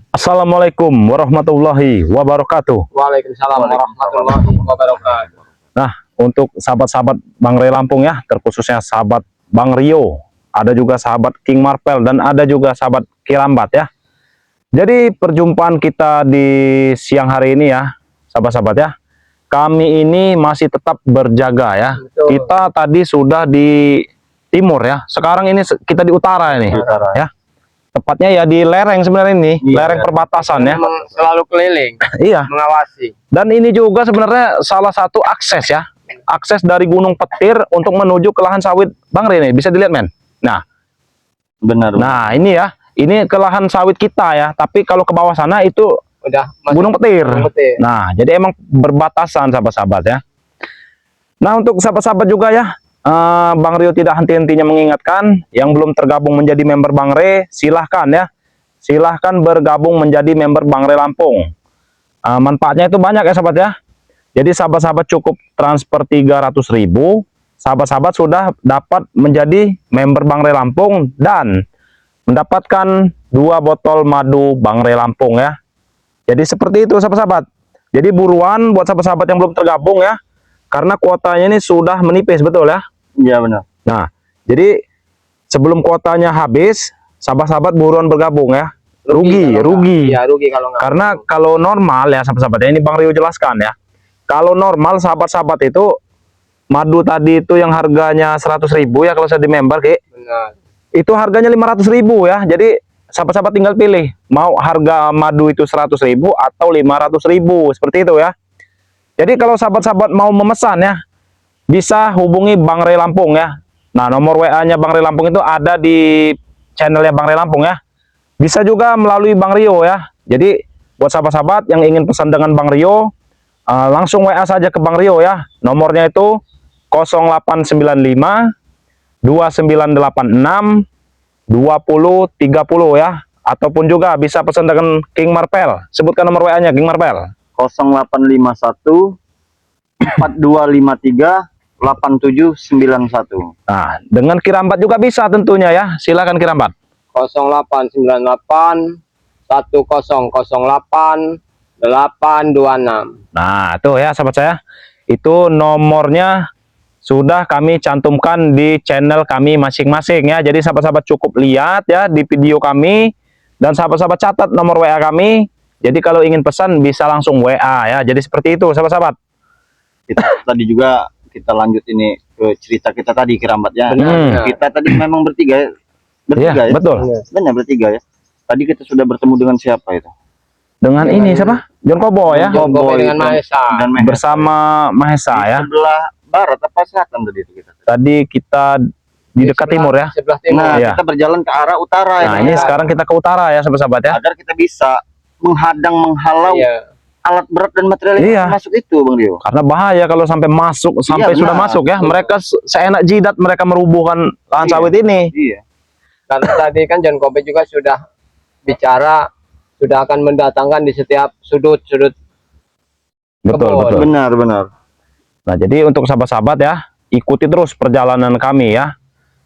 Assalamualaikum warahmatullahi wabarakatuh. Waalaikumsalam warahmatullahi wabarakatuh. Nah, untuk sahabat-sahabat Bang Ray Lampung ya, terkhususnya sahabat Bang Rio, ada juga sahabat King Marvel, dan ada juga sahabat Kirambat ya. Jadi perjumpaan kita di siang hari ini ya, sahabat-sahabat ya, kami ini masih tetap berjaga ya. Betul. Kita tadi sudah di timur ya, sekarang ini kita di utara ini ya. Tepatnya ya di lereng sebenarnya ini, lereng perbatasan ya. Memang selalu keliling, Iya. mengawasi. Dan ini juga sebenarnya salah satu akses ya. Akses dari Gunung Petir untuk menuju ke lahan sawit Bang Ray ini. Bisa dilihat men. Nah, Benar. nah ini ya. Ini ke lahan sawit kita ya. Tapi kalau ke bawah sana itu Udah masuk Gunung Petir. Gunung Petir. Nah, jadi emang berbatasan sahabat-sahabat ya. Nah, untuk sahabat-sahabat juga ya. Bang Rio tidak henti-hentinya mengingatkan yang belum tergabung menjadi member Bang Ray, silahkan ya. Silahkan bergabung menjadi member Bang Ray Lampung. Manfaatnya itu banyak ya sahabat ya. Jadi sahabat-sahabat cukup transfer 300.000, sahabat-sahabat sudah dapat menjadi member Bang Ray Lampung dan mendapatkan 2 botol madu Bang Ray Lampung ya. Jadi seperti itu sahabat-sahabat. Jadi buruan buat sahabat-sahabat yang belum tergabung ya. Karena kuotanya ini sudah menipis, betul ya? Iya benar. Nah, jadi sebelum kuotanya habis, sahabat-sahabat buruan bergabung ya. Rugi. Iya, rugi kalau nggak. Karena kalau normal ya sahabat-sahabat, ini Bang Rio jelaskan ya. Kalau normal sahabat-sahabat itu madu tadi itu yang harganya 100.000 ya kalau saya di member Ki. Benar. Itu harganya 500.000 ya. Jadi sahabat-sahabat tinggal pilih mau harga madu itu 100.000 atau 500.000 seperti itu ya. Jadi kalau sahabat-sahabat mau memesan ya, bisa hubungi Bang Ray Lampung ya. Nah, nomor WA-nya Bang Ray Lampung itu ada di channelnya Bang Ray Lampung ya. Bisa juga melalui Bang Rio ya. Jadi buat sahabat-sahabat yang ingin pesan dengan Bang Rio, langsung WA saja ke Bang Rio ya. Nomornya itu 0895 2986 2030 ya. Ataupun juga bisa pesan dengan King Marvel. Sebutkan nomor WA-nya King Marvel. 0851 4253 8791. Nah, dengan Kirambat juga bisa tentunya ya. Silakan Kirambat. 0898 1008 826. Nah, itu ya sahabat saya. Itu nomornya sudah kami cantumkan di channel kami masing-masing ya. Jadi sahabat-sahabat cukup lihat ya di video kami, dan sahabat-sahabat catat nomor WA kami. Jadi kalau ingin pesan bisa langsung WA ya. Jadi seperti itu sahabat-sahabat. Kita tadi juga kita lanjut ini ke cerita kita tadi Kirambat ya. Benar. Kita tadi memang bertiga Iya, ya. betul. Benar bertiga ya. Tadi kita sudah bertemu dengan siapa itu? Dengan ini siapa? John Kobo ya. John Kobo dengan Mahesa. Dan Mahesa. Bersama Mahesa Di ya. sebelah barat apa selatan tadi itu kita? Tadi kita di dekat timur ya. Sebelah timur. Nah, Iya. kita berjalan ke arah utara Nah, ya. ini sekarang kita ke utara ya sahabat-sahabat ya. Agar kita bisa menghalau Iya. alat berat dan material Iya. yang masuk itu, Bang Rio. Karena bahaya kalau sampai masuk, sampai Iya, sudah benar. masuk ya. Mereka seenak jidat mereka merubuhkan lahan Iya. sawit ini. Iya. Karena tadi kan John Kobe juga sudah bicara, sudah akan mendatangkan di setiap sudut-sudut. Betul, Kebun. betul. Benar, benar. Nah, jadi untuk sahabat-sahabat ya, ikuti terus perjalanan kami ya.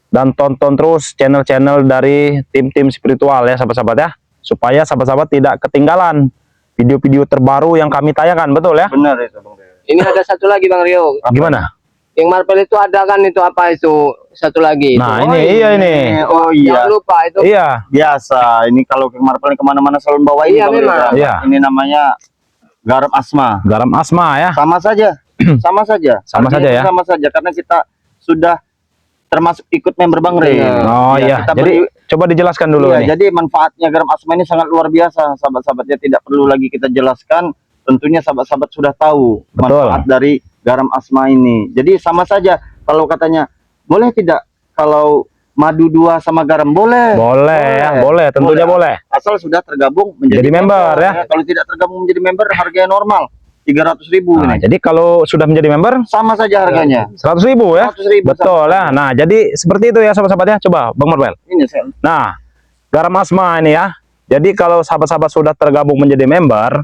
Dan tonton terus channel-channel dari tim-tim spiritual ya sahabat-sahabat ya. Supaya sahabat-sahabat tidak ketinggalan video-video terbaru yang kami tayangkan, betul ya? Benar itu, Bang Rio. Ini ada satu lagi Bang Rio. Gimana? King Marvel itu ada kan itu apa itu? Satu lagi. Nah, itu. ini iya ini. Oh iya. Jangan lupa itu. Iya. Biasa ini kalau King Marvel kemana-mana selalu bawa ini, Iya, Bang Rio. memang. Iya. Ini namanya garam asma. Garam asma ya. Sama saja. Sama saja. Sama Artinya saja ya. Sama saja karena kita sudah termasuk ikut member Bang Ray. Oh iya. Kita Jadi coba dijelaskan dulu iya, nih. jadi manfaatnya garam asma ini sangat luar biasa, sahabat-sahabatnya, tidak perlu lagi kita jelaskan. Tentunya sahabat-sahabat sudah tahu Betul. manfaat dari garam asma ini. Jadi sama saja kalau katanya boleh tidak kalau madu 2 sama garam boleh. Boleh ya, boleh, tentunya boleh. Asal sudah tergabung menjadi Jadi member, ya. Kalau tidak tergabung menjadi member harganya normal 300.000 Nah, ini. jadi kalau sudah menjadi member Sama saja harganya. 100.000 ya. 100.000 Betul sama ya. Nah, jadi seperti itu ya sahabat-sahabat ya. Coba Bang Marvel. Ini saya. Nah, garam asma ini ya. Jadi kalau sahabat-sahabat sudah tergabung menjadi member,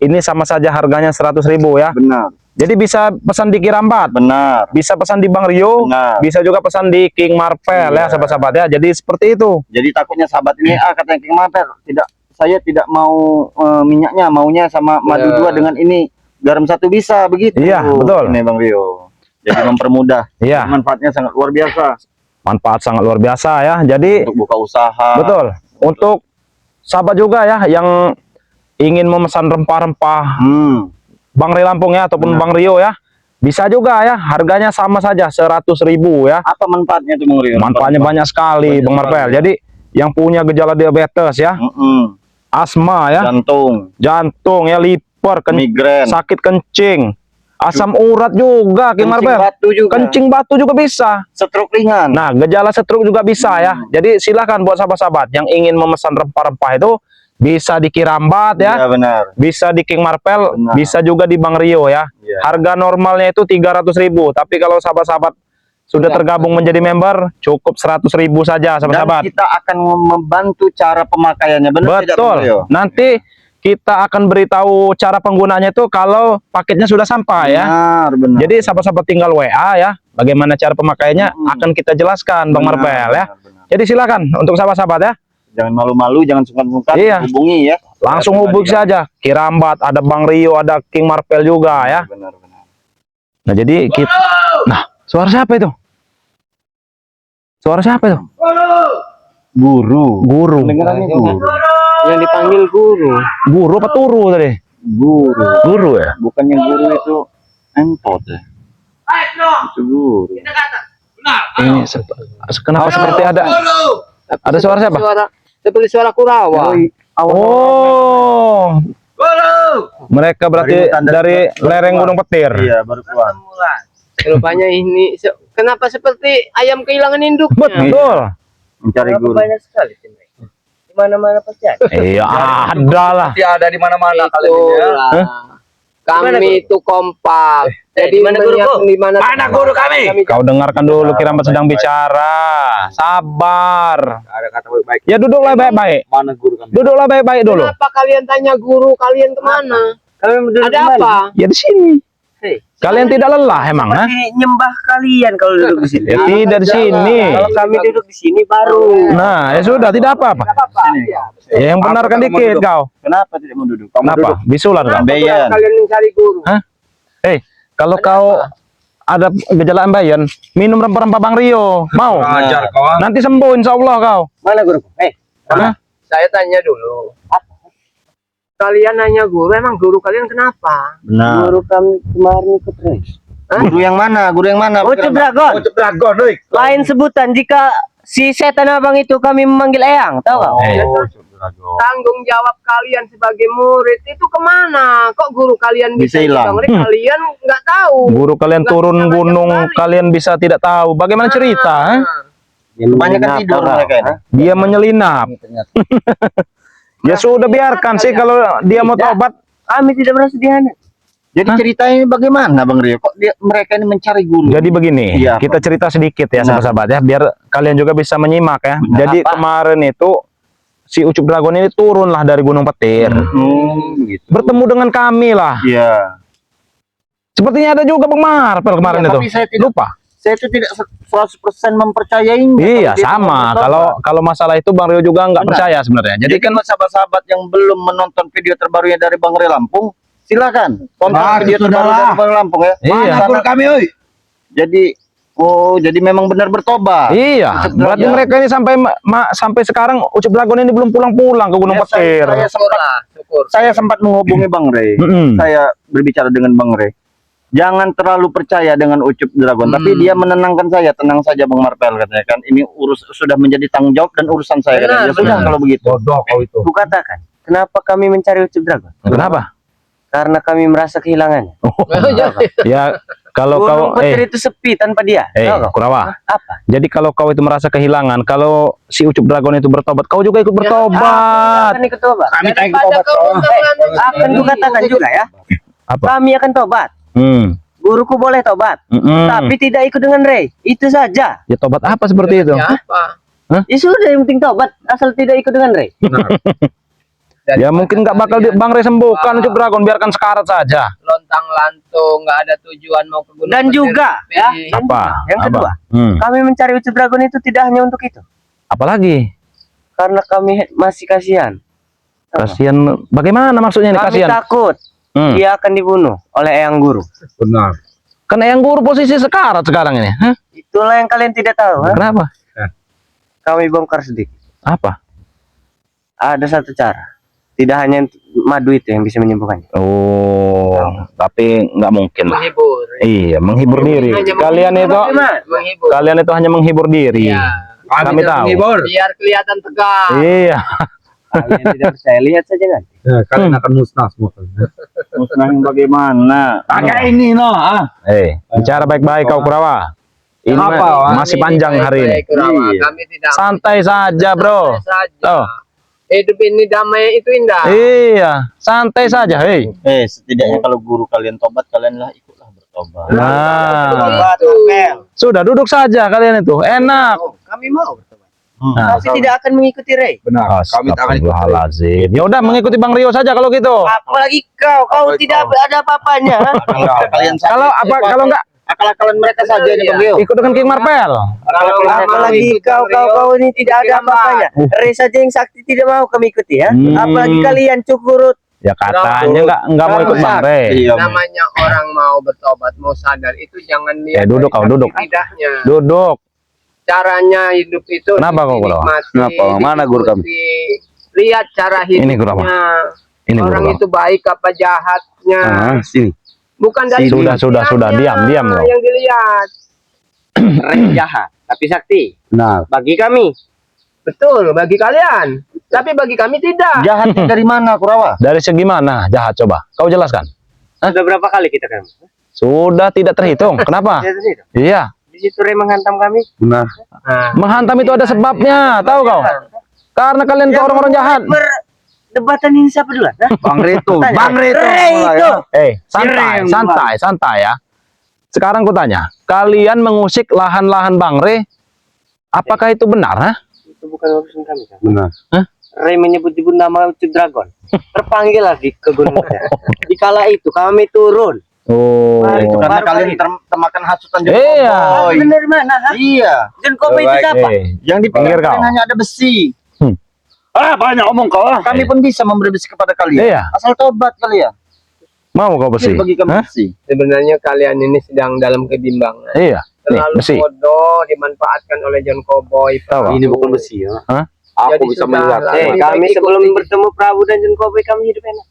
ini sama saja harganya 100.000 ya. Benar. Jadi bisa pesan di Kirambat, Benar. bisa pesan di Bang Rio, Benar. bisa juga pesan di King Marvel ya Iya. sahabat-sahabat ya. Jadi seperti itu. Jadi takutnya sahabat ini katanya King Marvel tidak saya tidak mau minyaknya, maunya sama madu Ya. 2 dengan ini garam 1 bisa begitu. Iya, betul. Ini Bang Rio. Jadi mempermudah. Iya, Manfaatnya sangat luar biasa manfaat sangat luar biasa ya. Jadi untuk buka usaha. betul. Untuk sahabat juga ya yang ingin memesan rempah-rempah Bang Re Lampung ya ataupun Benar. Bang Rio ya, bisa juga ya. Harganya sama saja 100.000 ya. Apa manfaatnya tuh Bang Rio? Manfaatnya banyak sekali Banyak Bang sekali, Marvel. ya. Jadi yang punya gejala diabetes ya, asma ya, jantung ya, liver, Migren, sakit kencing, asam urat juga King kencing Marvel. batu juga, Kencing batu juga bisa. stroke ringan. Nah, gejala stroke juga bisa ya. Jadi silakan buat sahabat-sahabat yang ingin memesan rempah-rempah itu bisa di Kirambat ya, Iya benar. bisa di King Marvel, Benar. bisa juga di Bang Rio ya. Iya. Harga normalnya itu 300.000, tapi kalau sahabat-sahabat sudah tergabung menjadi member cukup 100.000 saja Dan sahabat-sahabat. kita akan membantu cara pemakaiannya, benar tidak Bang Betul. Rio? Nanti kita akan beritahu cara penggunaannya itu kalau paketnya sudah sampai ya. Benar. Jadi sahabat-sahabat tinggal WA ya, bagaimana cara pemakaiannya akan kita jelaskan Bang Benar, Marvel ya. benar. Jadi silakan untuk sahabat-sahabat ya, Jangan malu-malu, jangan sungkan-sungkan, Iya. hubungi ya. langsung hubungi saja. Kirambat, ada Bang Rio, ada King Marvel juga ya. Benar-benar. Nah, jadi kita Nah, suara siapa itu? Suara siapa itu? Guru. Guru. Dengarannya guru. Yang dipanggil guru. Guru apa turu tadi? Guru. Guru ya? Bukannya guru itu entot ya. Itu guru. Ini kenapa seperti ada suara siapa? Seperti suara Kurawa. Oh, mereka berarti Dari hutan, dari baru lereng keluar. Gunung Petir. Iya, baru keluar. Rupanya ini kenapa seperti ayam kehilangan induknya? Betul. Mencari guru. Banyak sekali di mana-mana pasti ada. Iya, ada lah. Ada di mana-mana Itulah. Kami itu kompak. Jadi di mana guruku? di mana guru kami? Kau dengarkan dulu, Kirambat sedang bicara. Sabar. Ada kata baik-baik. Ya duduklah baik-baik. Mana guru kami? Duduklah baik-baik dulu. Kenapa kalian tanya guru kalian kemana? Kami duduk Ada apa? Ya di sini. Hei, Kalian tidak lelah emang, ha? nyembah kalian kalau duduk di sini. Ya tidak di sini. Kalau kami duduk di sini baru. Nah, ya sudah, tidak apa-apa. Ya, yang benarkan dikit kau. Kenapa tidak mau duduk? Kenapa? Bisulan kau. Ambeien. Kalian mencari guru. Hah? Kalau kau ada gejala ambeien, minum rempah-rempah Bang Rio. Mau? Ajar kau. Nanti sembuh insya Allah kau. Mana guru? Hah? Saya tanya dulu. Kalian nanya guru, emang guru kalian kenapa? Benar. Guru kami kemarin ikut race. Guru yang mana? Guru yang mana? Ucup Dragon. Dragon, Lain sebutan jika si setan abang itu kami memanggil Eyang, tahu nggak? Tanggung jawab kalian sebagai murid itu kemana? Kok guru kalian Bisa bisa hilang. hilang? Kalian nggak tahu. Guru kalian Nggak turun bisa gunung, ngajak kalian bisa tidak tahu. Bagaimana cerita? Ha? Kebanyakan tidur mereka ini. Dia menyelinap. Ya sudah, biarkan sih kalau dia mau tobat. Kami tidak merasa dihanat. Jadi ceritanya bagaimana Bang Rio? Kok mereka ini mencari guru? Jadi begini, Iya, kita cerita sedikit ya Benar. sahabat-sahabat ya, biar kalian juga bisa menyimak ya. Benar. Jadi Apa? kemarin itu si Ucup Dragon ini turunlah dari Gunung Petir, Begitu. bertemu dengan kami lah. Iya. Sepertinya ada juga Bang Marvel kemarin Iya, itu. tapi saya tidak- Lupa. Saya itu tidak 100% mempercayainya. Iya, Kalau dia sama. bertobat. Kalau masalah itu Bang Rio juga nggak Benar. percaya sebenarnya. Jadi kan buat sahabat-sahabat yang belum menonton video terbarunya dari Bang Rio Lampung, silakan tonton video terbaru dari Bang Lampung ya. Iya. Mana kami, oi. Jadi memang benar bertobat. Iya, Ucup berarti Dragon. mereka ini sampai sekarang Ucup Dragon ini belum pulang-pulang ke Gunung Ya, Petir. Syukur. Saya sempat menghubungi Bang Ray. Mm-mm. Saya berbicara dengan Bang Ray. Jangan terlalu percaya dengan Ucup Dragon, tapi dia menenangkan saya. Tenang saja Bang Marvel katanya kan. Ini sudah menjadi tanggung jawab dan urusan saya. Benar, Ya sudah benar. kalau begitu. Bodoh kau itu. Kukatakan, kenapa kami mencari Ucup Dragon? Kenapa? Karena kami merasa kehilangannya. Ya, kalau kau Gunung Petir itu sepi tanpa dia. Tahu kau? Kurawa. Apa? Jadi kalau kau itu merasa kehilangan, kalau si Ucup Dragon itu bertobat, kau juga ikut bertobat. Akan ikut tobat. Kami tanya Daripada kau Akan kukatakan juga ya. Apa? Kami akan tobat. Guruku boleh tobat, tapi tidak ikut dengan Ray. Itu saja. Ya tobat apa seperti itu? Siapa? Ya sudah, yang penting tobat asal tidak ikut dengan Ray. Ya mungkin nggak bakal Bang Ray sembuhkan Ucup Dragon, biarkan sekarat saja. Lontang lantung, nggak ada tujuan mau ke gunung. Dan Petir. juga ya, Apa? yang kedua, Apa? kami mencari Ucup Dragon itu tidak hanya untuk itu. Apalagi? Karena kami masih kasihan Kasihan. Bagaimana maksudnya ini Kami kasihan? takut Hmm. dia akan dibunuh oleh Eyang Guru. Benar. Kan yang guru posisi sekarat sekarang ini. Hah? Itulah yang kalian tidak tahu. Ha? Kenapa? Kami bongkar sedikit. Apa? Ada satu cara. Tidak hanya madu itu yang bisa menyembuhkannya. Oh, tapi nggak mungkin lah. Menghibur. Iya, menghibur diri. Hanya Kalian itu, Bagaimana? Menghibur. kalian itu hanya menghibur diri. Iya. Kami tidak tahu. menghibur. Biar kelihatan tegar. Iya. Kalian tidak percaya, lihat saja nanti. Kalian akan musnah semua. Musnahin bagaimana? Pakai ini no. Bicara baik-baik kau Kurawa. Ini Apa, masih panjang hari ini. Baik-baik, Kurawa. Iya. Kami tidak Santai saja, bro. santai saja. Oh. Hidup ini damai itu indah. Iya, santai saja, hei. Setidaknya kalau guru kalian tobat, kalianlah ikutlah bertobat. Nah, Tobat, Itu. Mel. sudah duduk saja kalian itu. Enak. Kami mau bertobat. Nah, Tapi tidak akan mengikuti Ray. Benar. Kami tak akan ikut. Astagfirullahaladzim. Ya udah mengikuti Bang Rio saja kalau gitu. Apalagi kau tidak ada apa-apanya. Ha? Kalian Kalau apa kalau enggak akal-akalan mereka saja ini Bang Rio. ikut dengan King Marvel. Apalagi kau ini tidak ada apa-apanya. Ray saja yang sakti tidak mau kami ikuti ya. Apalagi kalian cukurut. Ya katanya enggak mau ikut Bang Re. Iya. Namanya orang mau bertobat, mau sadar itu jangan lihat duduk dari kau, duduk. tidaknya. Duduk. Caranya hidup itu Kenapa kau, Kurawa? dinikmati, Kenapa? Mana guru kami? diikuti. Lihat cara Ini, Kurawa. hidupnya. Ini Orang Kurawa. itu baik apa jahatnya. Sini. Bukan dari Sudah, penampilannya diam kau. yang dilihat. Ray jahat, tapi sakti. Nah, Bagi kami. Betul bagi kalian. Tapi bagi kami tidak. jahatnya dari mana Kurawa? Dari segi mana jahat coba? Kau jelaskan. Sudah berapa kali kita kan? Sudah tidak terhitung. Kenapa? Iya. Di situ Ray menghantam kami. Benar. Nah, Menghantam itu ada sebabnya, tahu kau? Karena kalian itu orang-orang jahat. Debatan ini siapa duluan? Ha? Bang Reto. Tanya. Bang Reto. Ray itu. Santai ya. Sekarang ku tanya, kalian mengusik lahan-lahan Bang Re, apakah itu benar? Ha? Itu bukan urusan kami kan. Benar. Ray menyebut-nyebut nama Ucup Dragon. Terpanggil lah di kebun saya. Di kala itu kami turun. Oh, Itu karena Baru kalian kali. termakan hasutan John Iya. Cowboy. Benar mana? Ha? Iya. Dan Kobe itu siapa? Yang di Pinggir pinggir kau. hanya ada besi. Hmm. Banyak omong kau. Kami pun bisa memberi besi kepada kalian. Iya. Asal tobat kalian. Mau kau besi? Bagi kami Hah? besi. sebenarnya kalian ini sedang dalam kebimbangan. Iya. Nih, Terlalu besi. bodoh dimanfaatkan oleh John Cowboy. Tahu. Ini bukan besi ya. Aku Jadi bisa sudah melihat. lah. Kami Baik, sebelum ikuti. bertemu Prabu dan John Cowboy kami hidup enak.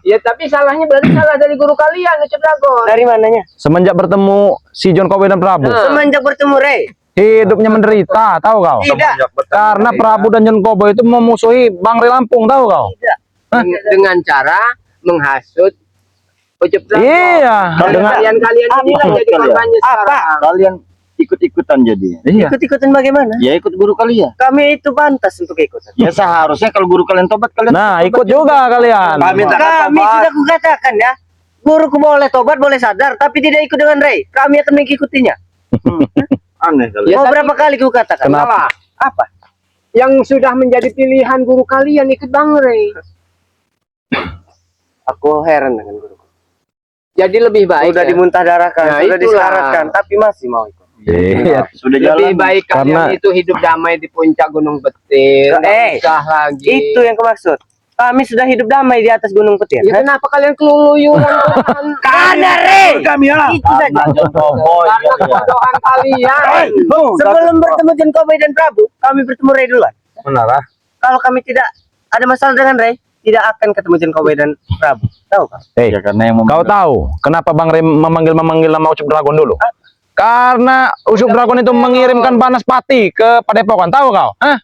Ya tapi salahnya berarti salah dari guru kalian, Ucup Dragon. Dari mananya? Semenjak bertemu si John Cowboy dan Prabu, Semenjak bertemu Ray. hidupnya menderita, tahu kau? Tidak. Karena Prabu dan John Cowboy itu memusuhi Bang Re Lampung, tahu kau? Dengan cara menghasut Ucup Dragon. Iya, Dan dengan kalian-kalian inilah Apa jadi kalian? korbannya sekarang. Kalian ikut-ikutan jadi. iya. Ikut-ikutan bagaimana? Ya ikut guru kalian. Kami itu pantas untuk ikutan. Ya seharusnya kalau guru kalian tobat kalian. Nah, ikut juga kalian. Kami tak Kami sudah kukatakan ya. Guruku boleh tobat, boleh sadar, tapi tidak ikut dengan Ray. Kami akan mengikutinya. Aneh kalian. Ya, Mau tapi- berapa kali kukatakan? Kenapa? Apa? Yang sudah menjadi pilihan guru kalian ikut Bang Ray. Aku heran dengan guruku. Jadi lebih baik. Sudah ya. dimuntah darahkan, Nah, sudah itulah. disyaratkan, tapi masih mau ikut. Iya. Sudah Lebih jalan. baik Karena- kalian itu hidup damai di puncak Gunung Petir. Nggak usah lagi. Itu yang kumaksud. Kami sudah hidup damai di atas Gunung Petir. Ya kenapa kalian keluyuran? Karena Ray. Kami ya. Itu saja. Karena John Cowboy. Karena kebodohan kalian. Sebelum bertemu John Cowboy dan Prabu, kami bertemu Ray duluan. Benar ah. Kalau kami tidak ada masalah dengan Ray, tidak akan ketemu John Cowboy dan Prabu. Tahu kan? Hei, Ya karena yang kau tahu kenapa Bang Re memanggil nama Ucup Dragon dulu? Karena Ucup Dragon itu mengirimkan Banaspati ke Padepokan, tahu kau? Hah?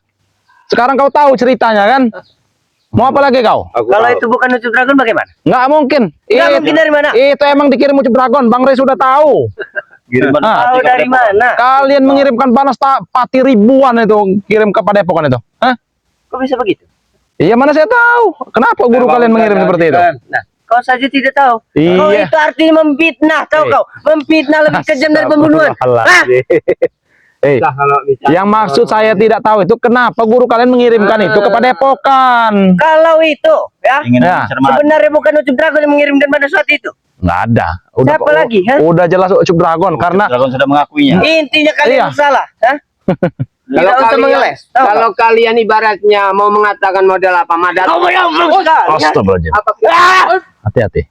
Sekarang kau tahu ceritanya kan? Mau apa lagi kau? Kalau itu bukan Ucup Dragon bagaimana? Nggak mungkin. Nggak mungkin dari mana? Itu emang dikirim Ucup Dragon. Bang Re sudah tahu. Kiriman Ah, Tahu dari mana? Kalian mengirimkan Banaspati ribuan itu kirim ke Padepokan itu. Hah? Kok bisa begitu? Iya mana saya tahu. Kenapa guru kalian mengirim seperti itu? Nah, kau saja tidak tahu. Iya. Kau itu artinya memfitnah, tahu kau? Memfitnah lebih kejam dari pembunuhan. Hah? Eh, Nah, kalau bicara yang maksud saya tidak tahu itu kenapa guru kalian mengirimkan itu ke Padepokan? Kalau itu, ya, ingin Ya. mencermati. sebenarnya bukan Ucup Dragon yang mengirimkan pada saat itu. Nggak ada. Siapa lagi, hah? Udah jelas Ucup Dragon karena Dragon sudah mengakuinya. Intinya kalian Iya. salah, hah? Kalau Tidak usah kalian, mengeles. Tahu kalau kalian ibaratnya mau mengatakan model apa madat. Astagfirullahaladzim. Hati-hati.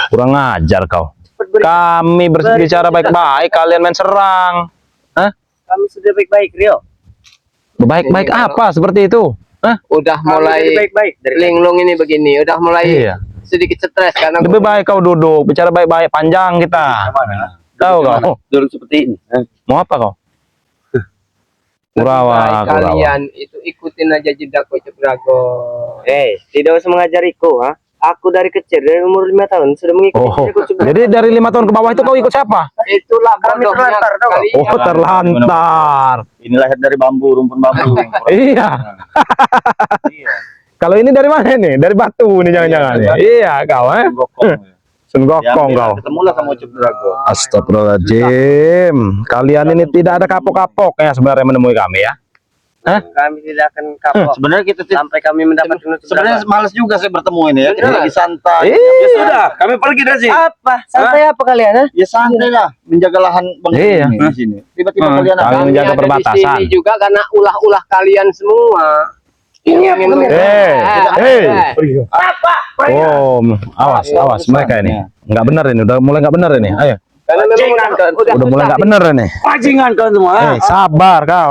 Kurang ajar kau. Kami berbicara baik-baik, kalian main serang. Hah? Kami sudah baik-baik, Rio. Baik-baik apa seperti itu? Hah? Udah Kami mulai sudah baik-baik dari linglung ini begini, udah mulai Iya. sedikit stres karena Lebih baik kau duduk, bicara baik-baik, panjang kita. Tahu kau? Dulu seperti ini. Mau apa kau? lebih Kurawa, baik kurawa. kalian itu ikutin aja jejak Ucup Dragon. Tidak usah mengajariku, ha? Aku dari kecil, dari umur 5 tahun sudah mengikuti Oh, jejak Ucup. jadi dari 5 tahun ke bawah itu kau ikut siapa? Itulah Kami bodohnya terlantar, tahu. kalian. Oh, terlantar. Ini lahir dari bambu, rumpun bambu. Iya. Kalau ini dari mana nih? Dari batu nih jangan-jangan. Ya? Iya, kau Sun Gokong kau. Ketemulah sama Ucup Dragon. Astagfirullahaladzim. Kalian ini tidak ada kapok-kapok ya sebenarnya menemui kami ya. Kami tidak akan kapok Sebenarnya kita sampai kami mendapatkan Ucup sebenarnya Dragon. malas juga saya bertemu ini ya. Kita Benar. lagi santai. Iya. Sudah, kami pergi dari sini. Apa? Santai apa kalian, ha? Ya santai lah, menjaga lahan Bang Iya. ini di sini. Tiba-tiba kalian kami ada menjaga Ada di perbatasan. sini juga karena ulah-ulah kalian semua. Oh, awas mereka ini. Nggak benar ini, udah mulai nggak benar ini. Ayo. Karena memang Udah mulai nggak benar ini. Bajingan kalian semua. Sabar kau,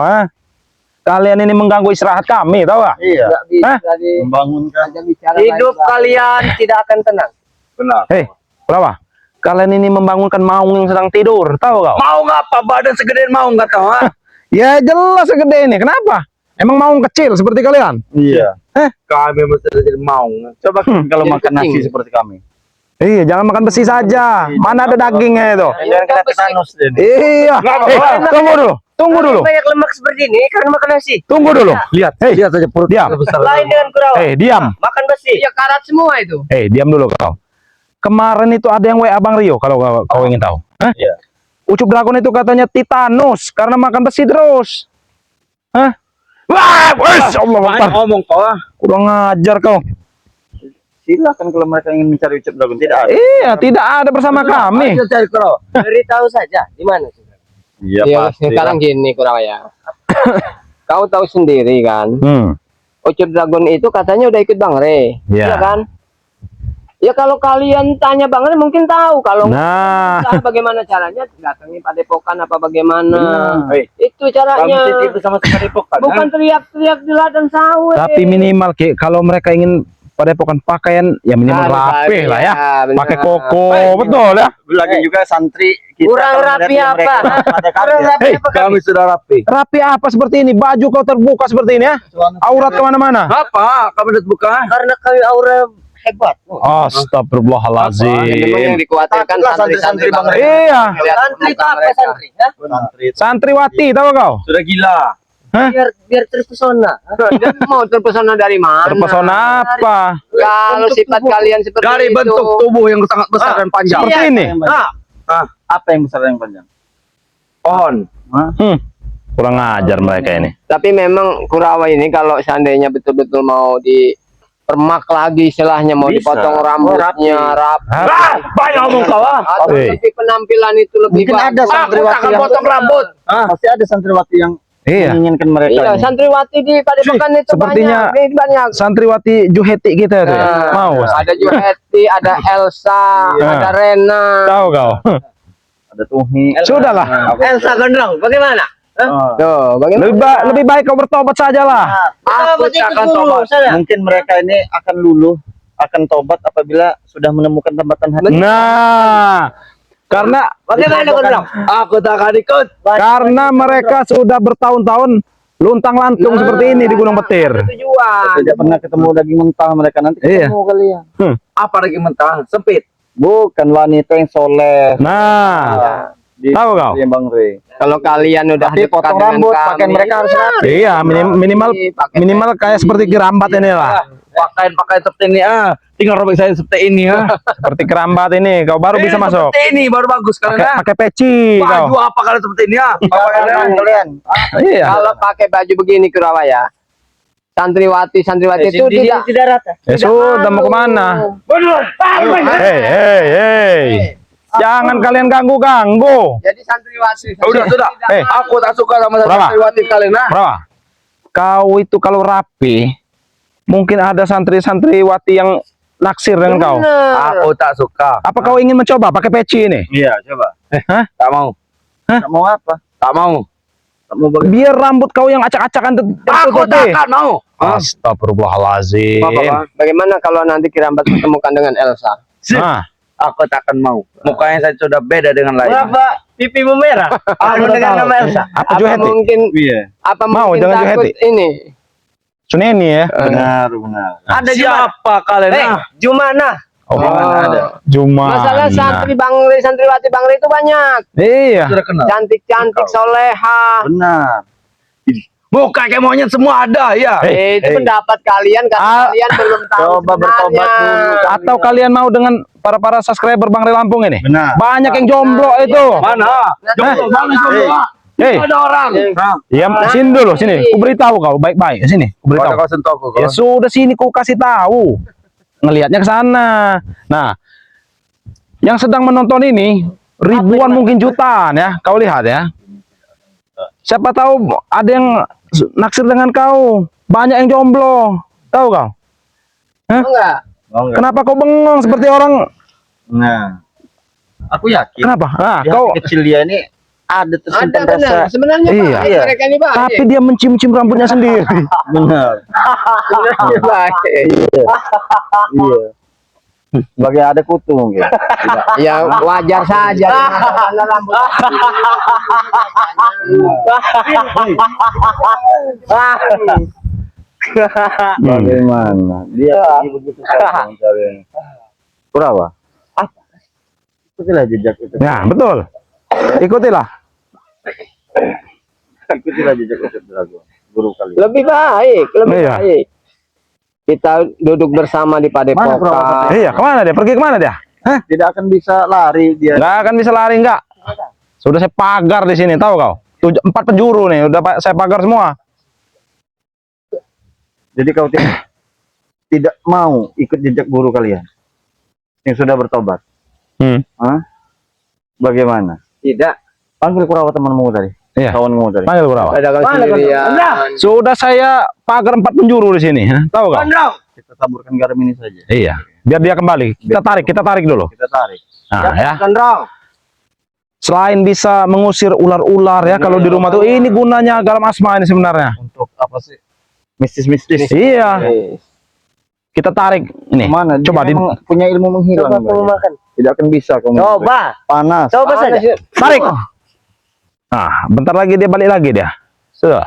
Kalian ini mengganggu istirahat kami, tahu gak? iya, nggak bisa Hah? membangunkan. diajak bicara Hidup baik-baik. kalian tidak akan tenang. Benar. Berapa? Kalian ini membangunkan maung yang sedang tidur, tahu kau? Mau ngapa badan segedean mau nggak tahu, ha? Ya jelas segede ini. Kenapa? Emang maung kecil seperti kalian? Iya. Kami mesti jadi mau. Coba kalau Jadi makan nasi penting. seperti kami. Iya, jangan makan besi saja. Mana ada dagingnya itu? Jangan kena tetanus deh. Iya. Tunggu dulu. Tunggu dulu. Banyak lemak seperti ini karena makan nasi. Tunggu dulu. Lihat, lihat saja perut Diam. besar. Lain dengan Kurawa. Diam. Makan besi. Iya karat semua itu. Diam dulu kau. Kemarin itu ada yang WA Bang Rio kalau kau ingin tahu. Hah? Iya. Ucup Dragon itu katanya titanus karena makan besi terus. Hah? Wah, Allah Akbar. Ngomong kau, ha? Kurang ajar kau. Silakan kalau mereka ingin mencari Ucup Dragon, tidak ada. Iya, tidak ada bersama kami. Ayo cari kau. Beritahu saja di mana. Iya Iya, pasti. sekarang gini kurang ya. Kau tahu sendiri kan, Ucup Dragon itu katanya udah ikut Bang Re, Iya. iya kan? Ya kalau kalian tanya Bang Re mungkin tahu kalau Nah, entah bagaimana caranya datangi Padepokan apa bagaimana. Itu Kami caranya. itu sama Padepokan. Bukan teriak-teriak di ladang sawit. tapi minimal Ki, kalau mereka ingin Padepokan pakaian ya minimal rapi lah ya. benar. Pakai koko, betul ya. Lagi juga santri kita Kurang kalau rapi melihat apa? mereka pada Kurang kaget. rapi apa kami? Kami sudah rapi. Rapi apa seperti ini? Baju kau terbuka seperti ini ya? Aurat kemana-mana? Apa? Kami udah buka. Karena kami aura hebat. Astagfirullahaladzim. Memang yang dikhawatirkan Takutlah santri-santri Bang Re. Iya, Santri itu apa santri? Ha? Santri santriwati tahu kau? Sudah gila. Biar terpesona. Dia mau terpesona dari mana? Terpesona apa? Kalau sifat kalian seperti Dari itu. bentuk tubuh yang sangat besar dan panjang. Seperti ini. Apa yang besar dan yang panjang? Pohon. Kurang ajar mereka ini. Tapi memang Kurawa ini kalau seandainya betul-betul mau dipermak lagi istilahnya mau Bisa. dipotong rambutnya rapi. Banyak ngomong kau, ha? Atau Hei. lebih penampilan itu lebih Mungkin ada bagus. santriwati yang potong rambut. Pasti ada santriwati yang Iya. menginginkan mereka. Iya, ini. santriwati di Padepokan itu sepertinya banyak. Banyak. Santriwati Juheti kita itu ya. Nah, Mau. ada Juheti, ada Elsa, Iya. ada Rena. Tahu kau? Ada Tuhi. Sudahlah. Elsa Gondrong, bagaimana? Tuh, bagaimana? Lebih baik kau bertobat sajalah. Aku akan tobat. Mungkin mereka ini akan luluh, akan tobat apabila sudah menemukan tempatan hati. Nah, karena Bagaimana Gondrong? Aku tak akan ikut. karena mereka sudah bertahun-tahun luntang-lantung seperti ini di Gunung Petir. Tujuan. Tidak pernah ketemu daging mentah mereka, nanti Iya. ketemu kalian. Apa lagi mentah? Sempit. Bukan wanita yang soleh. Nah, tahu kau? Di Bang Re. Kalau kalian udah Tapi dekat potong dengan rambut, kami, pakaian mereka harus rapi. Iya, minimal minimal kayak seperti kerambat ini lah. Pakaian seperti ini, tinggal robek saya seperti ini, Seperti kerambat ini, kau baru bisa masuk. Seperti ini baru bagus kalian, Pakai pakai peci Baju kau. apa kalian seperti ini, Kalian. Iya. Kalau pakai baju begini Kurawa ya, santriwati itu tidak Tidak rata. Ya sudah mau kemana? Hei. Jangan kalian ganggu-ganggu. Jadi santriwati. Sudah. Eh, Aku tak suka sama Berapa? santriwati kalian nah. Bro, kau itu kalau rapi, mungkin ada santri-santriwati yang naksir dengan kau. Aku tak suka. Apa kau ingin mencoba pakai peci ini? Iya, coba. Hah? Tak mau. Tak mau apa? Tak mau. Tak mau bagaimana? Biar rambut kau yang acak-acakan Aku tak akan mau. Astagfirullahalazim. Bagaimana kalau nanti Kirambat pertemukan dengan Elsa? Nah, Aku tak akan mau. Mukanya saya sudah beda dengan lain. Kenapa pipimu merah? Aku dengan nama Elsa. apa Apa Juheti? mungkin Iya. apa Mau mungkin dengan takut Juheti? ini? Suneni ya. Benar. Ada siapa kalian nah? Jumana. Oh, ada. Juma. Masalah santriwati Bangre itu banyak. Iya. Sudah kenal. Cantik-cantik, soleha. Benar. Muka kayak monyet semua ada ya. Itu pendapat kalian karena kalian belum tahu Coba bertobat sebenarnya. dulu. Atau kalian mau dengan para subscriber Bang Re Lampung ini? Benar. Banyak yang jomblo itu. Mana? Jomblo, mana jomblo? Hei, Ada orang. ya sini dulu sini. Ku beritahu kau baik-baik sini. Ku beritahu. Kau sentuh aku. Ya sudah sini ku kasih tahu. Ngelihatnya ke sana. Nah, yang sedang menonton ini ribuan mungkin jutaan ya. Kau lihat ya. Siapa tahu ada yang naksir dengan kau. Banyak yang jomblo. Tahu kau? Hah? Enggak. Kenapa kau bengong seperti orang? Nah, aku yakin. Kenapa? Nah, Di kau hati kecil dia ini ada tersimpan Ada benar. rasa. Sebenarnya Iya. baik mereka ini baik. tapi dia mencium-cium rambutnya sendiri. Benar. Sebenarnya baik. Iya. Sebagai ada kutu mungkin. Ya wajar saja. Karena rambut. Bagaimana? Dia pergi begitu saja mencari. Kurawa. Apa? Ikutilah jejak itu. Ya, betul. Ikutilah. Ikutilah jejak itu Dragon. Guru kali. Lebih baik, lebih Iya. baik. Kita duduk bersama di Mana Padepokan. perawatan? Iya, kemana dia? Pergi kemana dia? Hah? Tidak akan bisa lari dia. Nggak akan bisa lari nggak? Sudah saya pagar di sini, tahu kau? 4 penjuru nih, udah saya pagar semua. Jadi kau tidak mau ikut jejak guru kalian yang sudah bertobat. Hah? Bagaimana? Tidak. Panggil Kurawa temanmu tadi. Iya. Kawanmu tadi. Panggil Kurawa. Pedagang sendirian. Sudah saya pagar 4 penjuru di sini, hah? Tahu kau? Kita taburkan garam ini saja. Iya. Biar dia kembali. Kita tarik dulu. Kita tarik. Nah, ya. Kendrong. Selain bisa mengusir ular-ular ya, kalau di rumah tuh ini gunanya garam asma ini sebenarnya. Untuk apa sih? Mistis-mistis. Iya. Kita tarik ini. Mana? Coba Dia memang punya ilmu menghilang. Coba kamu makan. Tidak akan bisa kamu. Coba. Panas. Coba saja. Tarik. Nah, bentar lagi dia balik lagi dia. Sudah.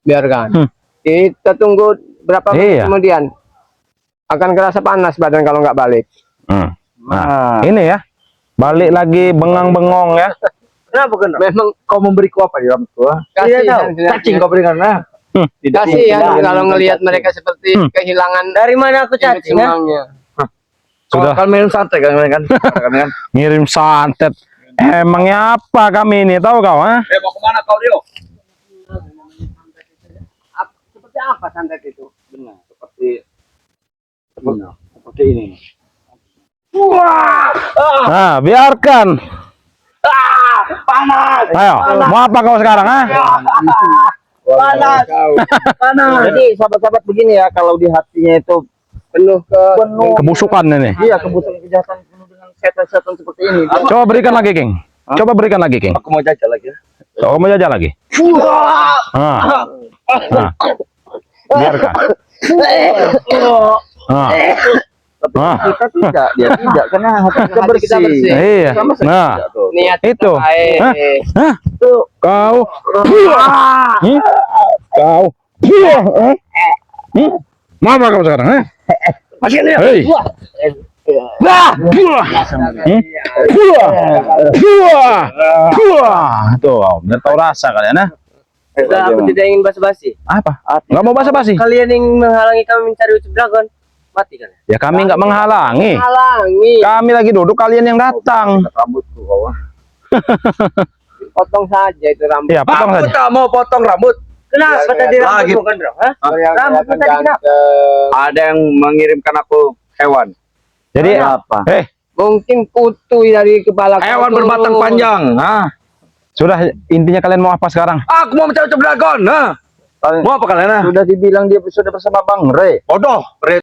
Biarkan. Kita tunggu berapa menit Iya. kemudian. Akan kerasa panas badan kalau nggak balik. Nah, ini ya. Balik lagi bengang-bengong ya. Kenapa kenapa? Memang Kau memberiku apa di rambutku? kasihan. Cacing kau berikan nah. Kasihan kalau ngelihat mereka seperti kehilangan Dari mana aku image cacing? Ya? semuanya. Sudah. Kan minum santai kan kan. Ngirim santet. Emangnya apa kami ini, tahu kau? Ha? Mau kemana kau Rio? Seperti apa santet itu? Benar. Seperti ini. Nah, biarkan. Panas. Ayo, mau apa kau sekarang, ha? Panas. Jadi sahabat-sahabat begini ya, kalau di hatinya itu Penuh Kebusukan ini. iya kebutuhan kejahatan penuh dengan setan-setan seperti ini. Coba berikan lagi, King. Coba berikan lagi, King. Aku mau jajal lagi. Coba mau jajah lagi. Nah. Nah. Biarkan. Nah. Tapi Ah. kita tidak, dia tidak karena hati kita Hati kita bersih. bersih. Iya. Sama sekali Nah. tidak tuh. niat Itu. baik. Hah? Kau. Kau. Mau apa kau sekarang, ha? Masih dia. Hei. Tuh, biar tahu rasa kalian, ha? Sudah, aku tidak ingin basa-basi. Apa? Nggak mau basa-basi? Kalian yang menghalangi kami mencari ucup dragon, mati kan? Ya kami nggak menghalangi. Halangi. Kami lagi duduk, kalian yang datang. Rambutku kau. Potong saja itu rambut. Ya, potong Aku saja. tak mau potong rambut. Kenapa tadi Lagi. rambutku kan, Bro? Hah? Yang Rambutku kelihatan tadi kenapa? ganteng. Ada yang mengirimkan aku hewan. Jadi, Apa? Mungkin putui dari kepala kau Hewan tuh. berbatang panjang. Ha? Sudah, intinya kalian mau apa sekarang? Aku mau mencari ucup dragon. Ha? Mau apa kalian? Ha? Sudah dibilang dia sudah bersama Bang Re. Bodoh.